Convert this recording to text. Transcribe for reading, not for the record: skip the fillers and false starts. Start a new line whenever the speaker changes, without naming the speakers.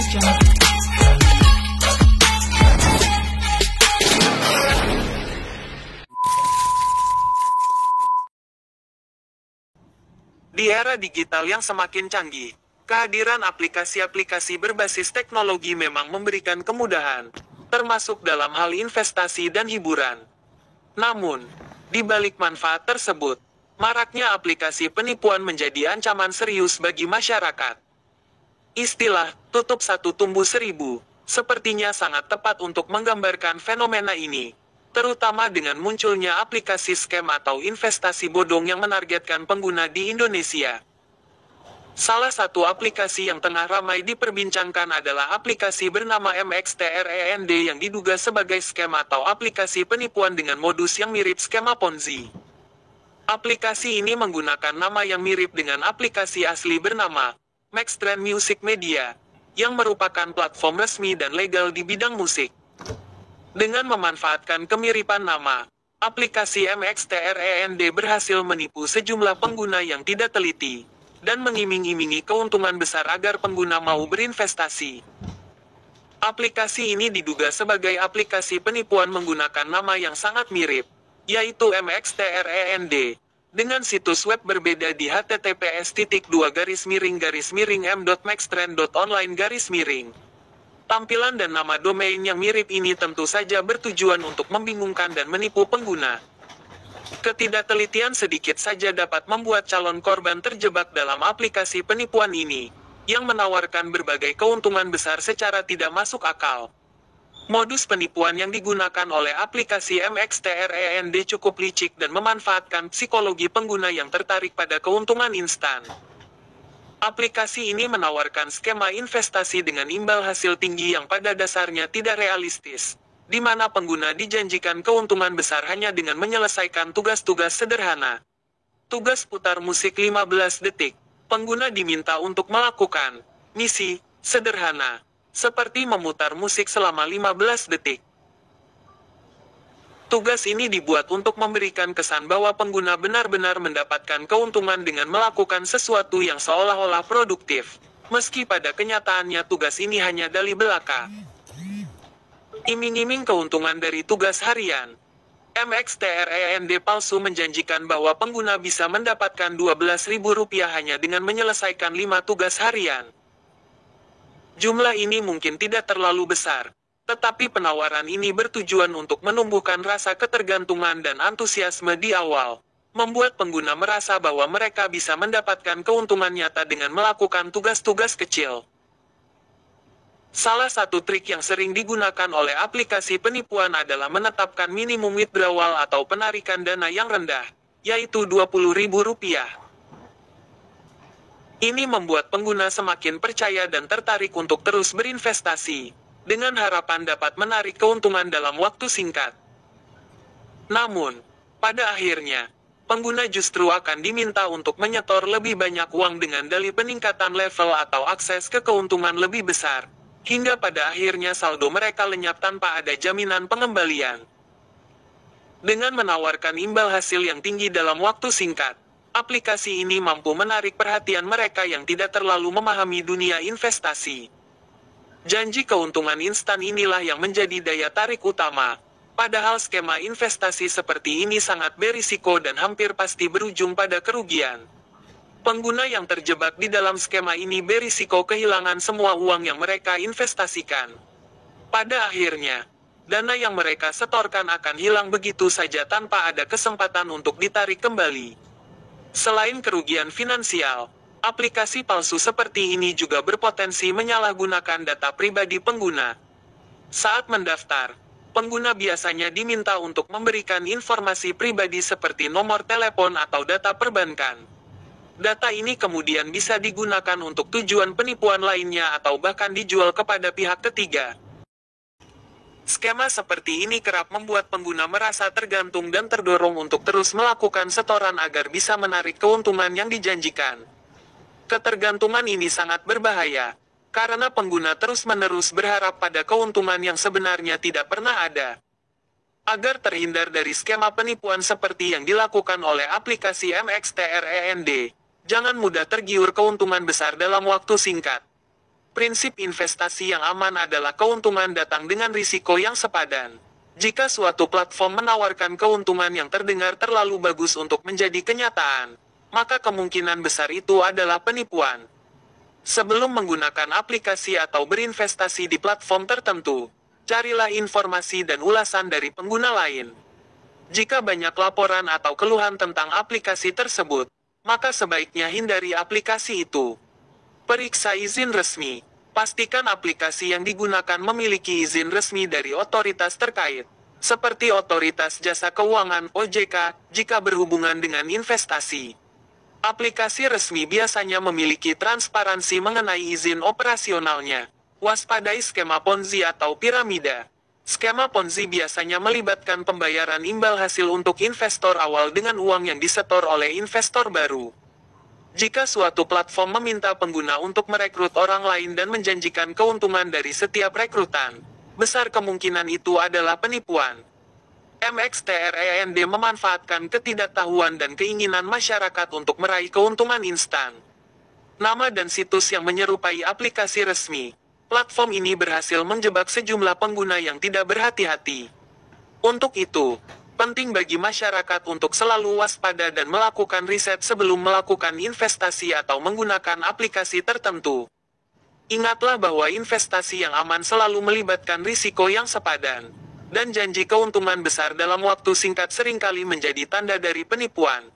Di era digital yang semakin canggih, kehadiran aplikasi-aplikasi berbasis teknologi memang memberikan kemudahan, termasuk dalam hal investasi dan hiburan. Namun, di balik manfaat tersebut, maraknya aplikasi penipuan menjadi ancaman serius bagi masyarakat. Istilah "tutup satu tumbuh seribu" sepertinya sangat tepat untuk menggambarkan fenomena ini, terutama dengan munculnya aplikasi scam atau investasi bodong yang menargetkan pengguna di Indonesia. Salah satu aplikasi yang tengah ramai diperbincangkan adalah aplikasi bernama MXTREND yang diduga sebagai scam atau aplikasi penipuan dengan modus yang mirip skema Ponzi. Aplikasi ini menggunakan nama yang mirip dengan aplikasi asli bernama MaxTrend Music Media, yang merupakan platform resmi dan legal di bidang musik. Dengan memanfaatkan kemiripan nama, aplikasi MXTREND berhasil menipu sejumlah pengguna yang tidak teliti, dan mengiming-imingi keuntungan besar agar pengguna mau berinvestasi. Aplikasi ini diduga sebagai aplikasi penipuan menggunakan nama yang sangat mirip, yaitu MXTREND, dengan situs web berbeda di https://m.maxtrend.online/. Tampilan dan nama domain yang mirip ini tentu saja bertujuan untuk membingungkan dan menipu pengguna. Ketidaktelitian sedikit saja dapat membuat calon korban terjebak dalam aplikasi penipuan ini, yang menawarkan berbagai keuntungan besar secara tidak masuk akal. Modus penipuan yang digunakan oleh aplikasi MXTREND cukup licik dan memanfaatkan psikologi pengguna yang tertarik pada keuntungan instan. Aplikasi ini menawarkan skema investasi dengan imbal hasil tinggi yang pada dasarnya tidak realistis, di mana pengguna dijanjikan keuntungan besar hanya dengan menyelesaikan tugas-tugas sederhana. Tugas putar musik 15 detik. Pengguna diminta untuk melakukan misi sederhana, seperti memutar musik selama 15 detik. Tugas ini dibuat untuk memberikan kesan bahwa pengguna benar-benar mendapatkan keuntungan dengan melakukan sesuatu yang seolah-olah produktif, meski pada kenyataannya tugas ini hanya dalih belaka. Iming-iming keuntungan dari tugas harian. MXTREND palsu menjanjikan bahwa pengguna bisa mendapatkan Rp12.000 hanya dengan menyelesaikan 5 tugas harian. Jumlah ini mungkin tidak terlalu besar, tetapi penawaran ini bertujuan untuk menumbuhkan rasa ketergantungan dan antusiasme di awal, membuat pengguna merasa bahwa mereka bisa mendapatkan keuntungan nyata dengan melakukan tugas-tugas kecil. Salah satu trik yang sering digunakan oleh aplikasi penipuan adalah menetapkan minimum withdrawal atau penarikan dana yang rendah, yaitu Rp20.000. Ini membuat pengguna semakin percaya dan tertarik untuk terus berinvestasi, dengan harapan dapat menarik keuntungan dalam waktu singkat. Namun, pada akhirnya, pengguna justru akan diminta untuk menyetor lebih banyak uang dengan dalih peningkatan level atau akses ke keuntungan lebih besar, hingga pada akhirnya saldo mereka lenyap tanpa ada jaminan pengembalian. Dengan menawarkan imbal hasil yang tinggi dalam waktu singkat, aplikasi ini mampu menarik perhatian mereka yang tidak terlalu memahami dunia investasi. Janji keuntungan instan inilah yang menjadi daya tarik utama, padahal skema investasi seperti ini sangat berisiko dan hampir pasti berujung pada kerugian. Pengguna yang terjebak di dalam skema ini berisiko kehilangan semua uang yang mereka investasikan. Pada akhirnya, dana yang mereka setorkan akan hilang begitu saja tanpa ada kesempatan untuk ditarik kembali. Selain kerugian finansial, aplikasi palsu seperti ini juga berpotensi menyalahgunakan data pribadi pengguna. Saat mendaftar, pengguna biasanya diminta untuk memberikan informasi pribadi seperti nomor telepon atau data perbankan. Data ini kemudian bisa digunakan untuk tujuan penipuan lainnya atau bahkan dijual kepada pihak ketiga. Skema seperti ini kerap membuat pengguna merasa tergantung dan terdorong untuk terus melakukan setoran agar bisa menarik keuntungan yang dijanjikan. Ketergantungan ini sangat berbahaya, karena pengguna terus-menerus berharap pada keuntungan yang sebenarnya tidak pernah ada. Agar terhindar dari skema penipuan seperti yang dilakukan oleh aplikasi MXTREND, jangan mudah tergiur keuntungan besar dalam waktu singkat. Prinsip investasi yang aman adalah keuntungan datang dengan risiko yang sepadan. Jika suatu platform menawarkan keuntungan yang terdengar terlalu bagus untuk menjadi kenyataan, maka kemungkinan besar itu adalah penipuan. Sebelum menggunakan aplikasi atau berinvestasi di platform tertentu, carilah informasi dan ulasan dari pengguna lain. Jika banyak laporan atau keluhan tentang aplikasi tersebut, maka sebaiknya hindari aplikasi itu. Periksa izin resmi. Pastikan aplikasi yang digunakan memiliki izin resmi dari otoritas terkait, seperti Otoritas Jasa Keuangan (OJK), jika berhubungan dengan investasi. Aplikasi resmi biasanya memiliki transparansi mengenai izin operasionalnya. Waspadai skema Ponzi atau piramida. Skema Ponzi biasanya melibatkan pembayaran imbal hasil untuk investor awal dengan uang yang disetor oleh investor baru. Jika suatu platform meminta pengguna untuk merekrut orang lain dan menjanjikan keuntungan dari setiap rekrutan, besar kemungkinan itu adalah penipuan. MXTRAND memanfaatkan ketidaktahuan dan keinginan masyarakat untuk meraih keuntungan instan. Nama dan situs yang menyerupai aplikasi resmi. Platform ini berhasil menjebak sejumlah pengguna yang tidak berhati-hati. Untuk itu, penting bagi masyarakat untuk selalu waspada dan melakukan riset sebelum melakukan investasi atau menggunakan aplikasi tertentu. Ingatlah bahwa investasi yang aman selalu melibatkan risiko yang sepadan, dan janji keuntungan besar dalam waktu singkat seringkali menjadi tanda dari penipuan.